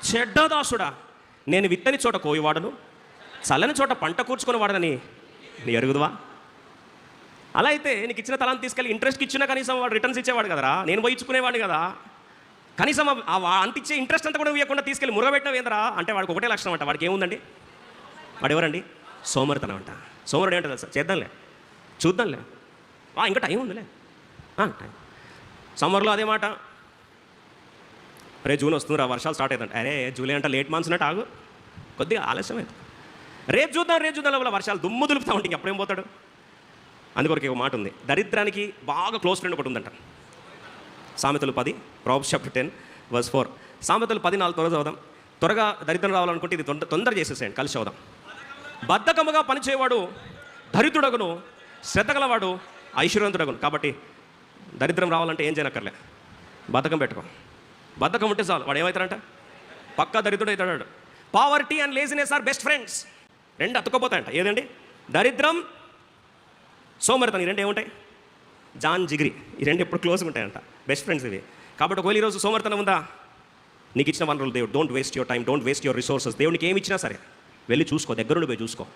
చెడ్డదాసుడా, నేను విత్తని చోట కోయివాడను, చల్లని చోట పంట కూర్చుకొని వాడనని నీ ఎరుగుదువా? అలా అయితే నీకు ఇచ్చిన తలాన్ని తీసుకెళ్ళి ఇంట్రెస్ట్కి ఇచ్చినా కనీసం వాడు రిటర్న్స్ ఇచ్చేవాడు కదరా, నేను పోయి ఇచ్చుకునేవాడిని కదా. కనీసం అంత ఇచ్చే ఇంట్రెస్ట్ అంతా కూడా ఇవ్వకుండా తీసుకెళ్ళి మురగబెట్టిన ఏంద్రా అంటే వాడికి ఒకటే లక్షణం అంట. వాడికి ఏముందండి? వాడు ఎవరండి? సోమరితనం అంట. సోమరుడు ఏంటో తెలుసా? చేద్దాంలే, చూద్దాంలే, ఇంకా టైం ఉందిలే. టైం సమ్మర్లో అదే మాట, రే జూన్ వస్తుందిరా, వర్షాలు స్టార్ట్ అవుతుంట. అరే జూలై అంటే లేట్ మంత్స్ అన్నట్టు, ఆగు, కొద్దిగా ఆలస్యమైంది, రేపు చూద్దాం లోపల వర్షాలు దుమ్ము దులుపుతా ఉంటే ఇంకెప్పుడేం పోతాడు. అందుకొరకు ఒక మాట ఉంది, దరిద్రానికి బాగా క్లోజ్ ఫ్రెండ్ ఒకటి ఉందంట. సామెతలు 10 Proverbs chapter 10:4. సామెతలు 10:4 త్వరగా చదువుదాం. త్వరగా దరిద్రం రావాలనుకుంటే ఇది తొందర చేసేసేయండి, కలిసి చదువుదాం. బద్ధకముగా పనిచేయవాడు దరిద్రుడగును, శ్రద్ధ గలవాడు ఐశ్వర్యవంతుడగును. కాబట్టి దరిద్రం రావాలంటే ఏం చేయనక్కర్లే, బద్ధకం పెట్టుకో. బద్ధకం ఉంటే చాలు, వాడు ఏమవుతాడంట? పక్కా దరిద్రుడు అవుతాడు. Poverty and laziness are best friends. రెండు అతుక్కపోతాయంట. ఏదండి? దరిద్రం, సోమరితనం, ఈ రెండు ఏముంటాయి? జాన్ జిగిరి, ఈ రెండు ఎప్పుడు క్లోజ్గా ఉంటాయంట, బెస్ట్ ఫ్రెండ్స్ ఇవి. కాబట్టి ఒకవేళ ఈరోజు సోమరితనం ఉందా, నీకు ఇచ్చిన వనరులు దేవుడు, don't waste your time, don't waste your resources. దేవునికి ఏమి ఇచ్చినా సరే వెళ్ళి చూసుకో, దగ్గరుండి పోయి చూసుకో.